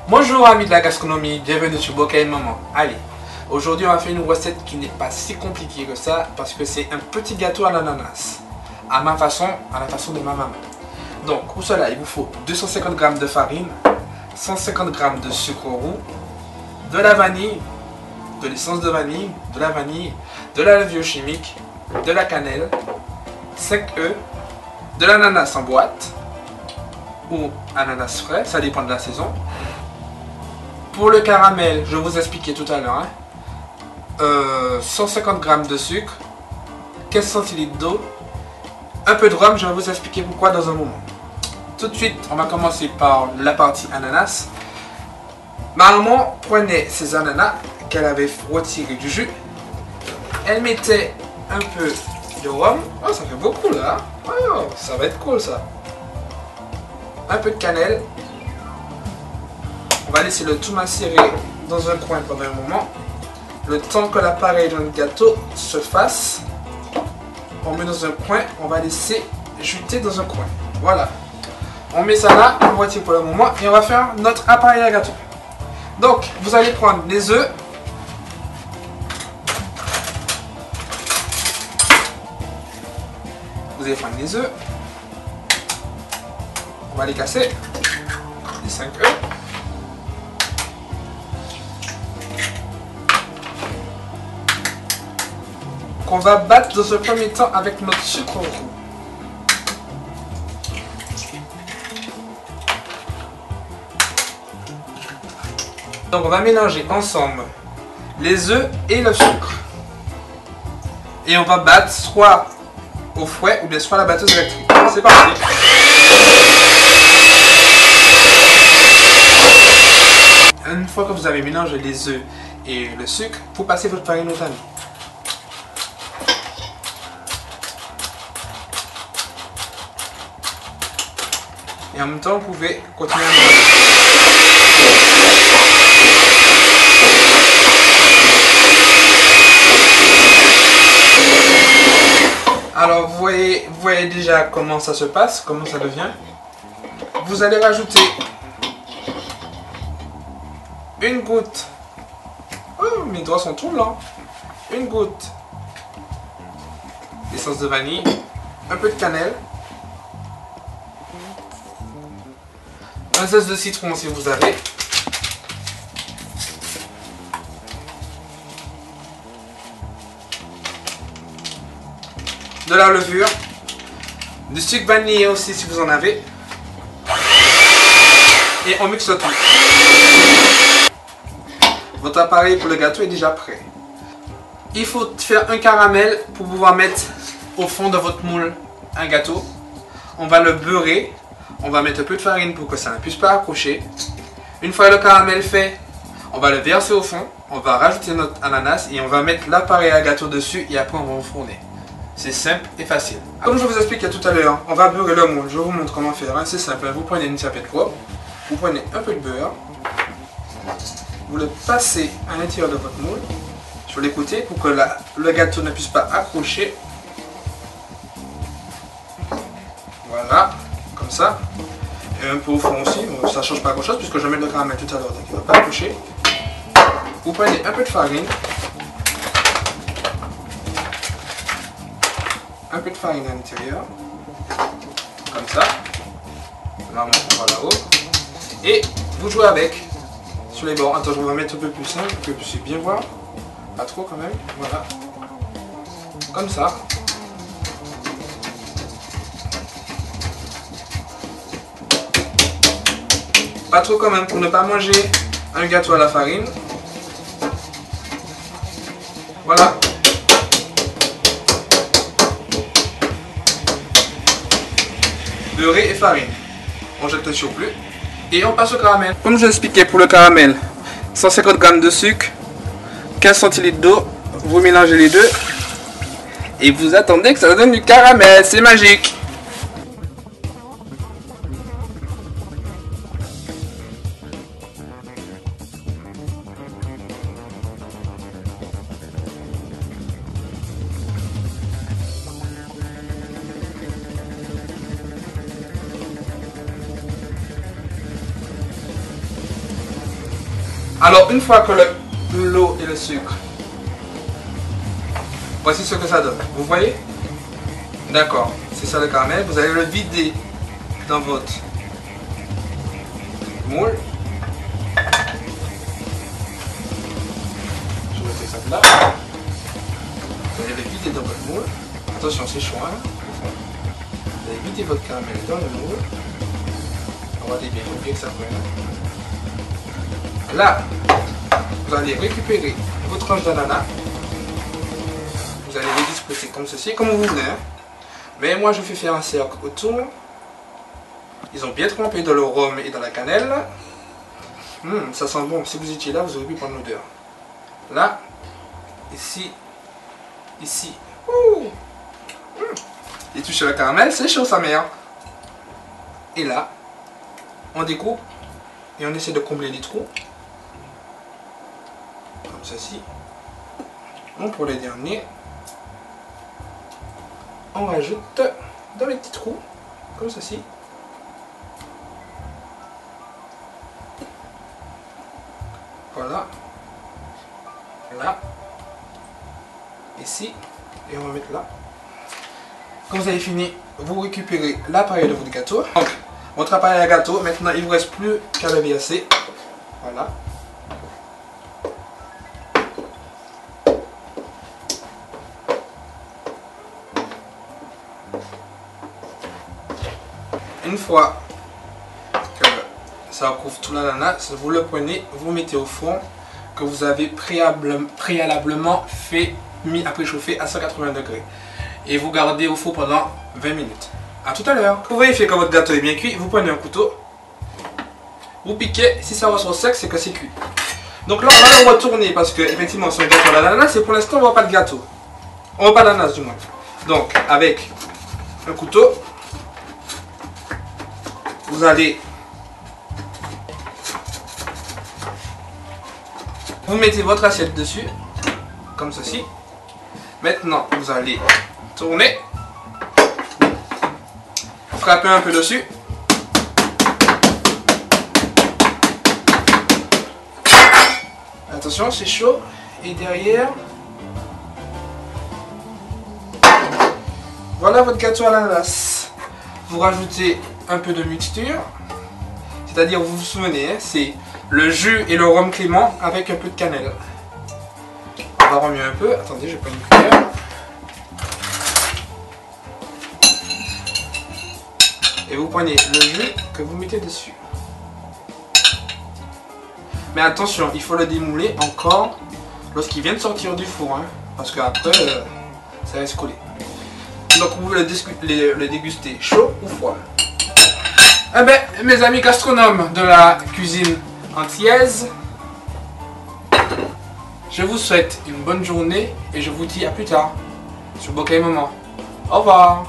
Bonjour amis de la gastronomie, bienvenue sur Bocaï Maman. Allez, aujourd'hui on va faire une recette qui n'est pas si compliquée que ça parce que c'est un petit gâteau à l'ananas. À ma façon, à la façon de ma maman. Donc pour cela il vous faut 250 g de farine, 150 g de sucre roux, de la vanille, de l'essence de vanille, de la levure chimique, de la cannelle, 5 œufs, de l'ananas en boîte ou ananas frais, ça dépend de la saison. Pour le caramel, je vous expliquais tout à l'heure, 150 g de sucre, 15 centilitres d'eau, un peu de rhum, je vais vous expliquer pourquoi dans un moment. Tout de suite, on va commencer par la partie ananas. Ma maman prenait ses ananas qu'elle avait retirés du jus, elle mettait un peu de rhum, oh ça fait beaucoup là, oh, ça va être cool ça. Un peu de cannelle. On va laisser le tout macérer dans un coin pendant un moment. Le temps que l'appareil dans le gâteau se fasse, on met dans un coin, on va laisser juter dans un coin. Voilà. On met ça là, on retire pour le moment et on va faire notre appareil à gâteau. Donc, vous allez prendre les œufs. Vous allez prendre les œufs. On va les casser. Les 5 œufs. Qu'on va battre dans un premier temps avec notre sucre roux. Donc on va mélanger ensemble les œufs et le sucre. Et on va battre soit au fouet ou bien soit à la batteuse électrique. C'est parti. Une fois que vous avez mélangé les œufs et le sucre, vous passez votre farine au tamis. Et en même temps, vous pouvez continuer à mélanger. Alors, vous voyez déjà comment ça se passe, comment ça devient. Vous allez rajouter une goutte. Oh, mes doigts sont tout blancs. Une goutte d'essence de vanille, un peu de cannelle. Un zeste de citron si vous avez. De la levure. Du sucre vanillé aussi si vous en avez. Et on mixe le tout. Votre appareil pour le gâteau est déjà prêt. Il faut faire un caramel pour pouvoir mettre au fond de votre moule un gâteau. On va le beurrer. On va mettre un peu de farine pour que ça ne puisse pas accrocher. Une fois le caramel fait, on va le verser au fond. On va rajouter notre ananas et on va mettre l'appareil à gâteau dessus et après on va enfourner. C'est simple et facile. Comme je vous expliquais tout à l'heure, on va beurrer le moule. Je vous montre comment faire. C'est simple. Vous prenez une serviette propre. Vous prenez un peu de beurre. Vous le passez à l'intérieur de votre moule, sur les côtés, pour que le gâteau ne puisse pas accrocher. Voilà. Comme ça, et un peu au fond aussi, bon, ça ne change pas grand chose puisque je mets le caramel tout à l'heure donc il ne va pas toucher. Vous prenez un peu de farine, un peu de farine à l'intérieur, comme ça, là on va là-haut, et vous jouez avec sur les bords. Attends, je vais mettre un peu plus simple pour que vous puissiez bien voir, pas trop quand même, voilà, comme ça. Pas trop quand même pour ne pas manger un gâteau à la farine. Voilà. Beurre et farine. On jette le surplus. Et on passe au caramel. Comme je l'expliquais pour le caramel, 150 g de sucre, 15 centilitres d'eau. Vous mélangez les deux. Et vous attendez que ça donne du caramel. C'est magique. Alors, une fois que l'eau et le sucre, voici ce que ça donne. Vous voyez? D'accord, c'est ça le caramel. Vous allez le vider dans votre moule. Je vais mettre ça là. Vous allez le vider dans votre moule. Attention, c'est chaud, hein? Vous allez vider votre caramel dans le moule. Regardez bien, il faut bien que ça prenne. Là, vous allez récupérer vos tranches d'ananas. Vous allez les disposer comme ceci, comme vous voulez. Hein. Mais moi, je fais faire un cercle autour. Ils ont bien trempé dans le rhum et dans la cannelle. Ça sent bon. Si vous étiez là, vous auriez pu prendre l'odeur. Là, ici, ici. Et toucher le caramel, c'est chaud sa mère. Et là, on découpe et on essaie de combler les trous. Comme ceci. Bon, pour les derniers, on rajoute dans les petits trous, comme ceci. Voilà. Là. Ici. Et on va mettre là. Quand vous avez fini, vous récupérez l'appareil de votre gâteau. Donc, votre appareil à gâteau, maintenant il ne vous reste plus qu'à le verser. Voilà. Une fois que ça recouvre tout l'ananas, vous le prenez, vous mettez au four que vous avez préalablement mis à préchauffer à 180 degrés. Et vous gardez au four pendant 20 minutes. A tout à l'heure. Pour vérifier que votre gâteau est bien cuit, vous prenez un couteau, vous piquez, si ça ressort sec, c'est que c'est cuit. Donc là, on va le retourner parce que effectivement, c'est un gâteau à l'ananas et pour l'instant, on ne voit pas de gâteau. On ne voit pas d'ananas du moins. Donc, avec un couteau, vous allez vous mettez votre assiette dessus, comme ceci. Maintenant, vous allez tourner, frapper un peu dessus. Attention, c'est chaud. Et derrière, voilà votre gâteau à l'ananas. Vous rajoutez un peu de mixture, c'est-à-dire, vous vous souvenez, hein, c'est le jus et le rhum clément avec un peu de cannelle. On va remuer un peu. Attendez, je prends une cuillère. Et vous prenez le jus que vous mettez dessus. Mais attention, il faut le démouler encore lorsqu'il vient de sortir du four, hein, parce qu'après, ça va se coller. Donc vous pouvez le déguster chaud ou froid. Eh bien, mes amis gastronomes de la cuisine antillaise, je vous souhaite une bonne journée et je vous dis à plus tard sur Bokeh Moment. Au revoir.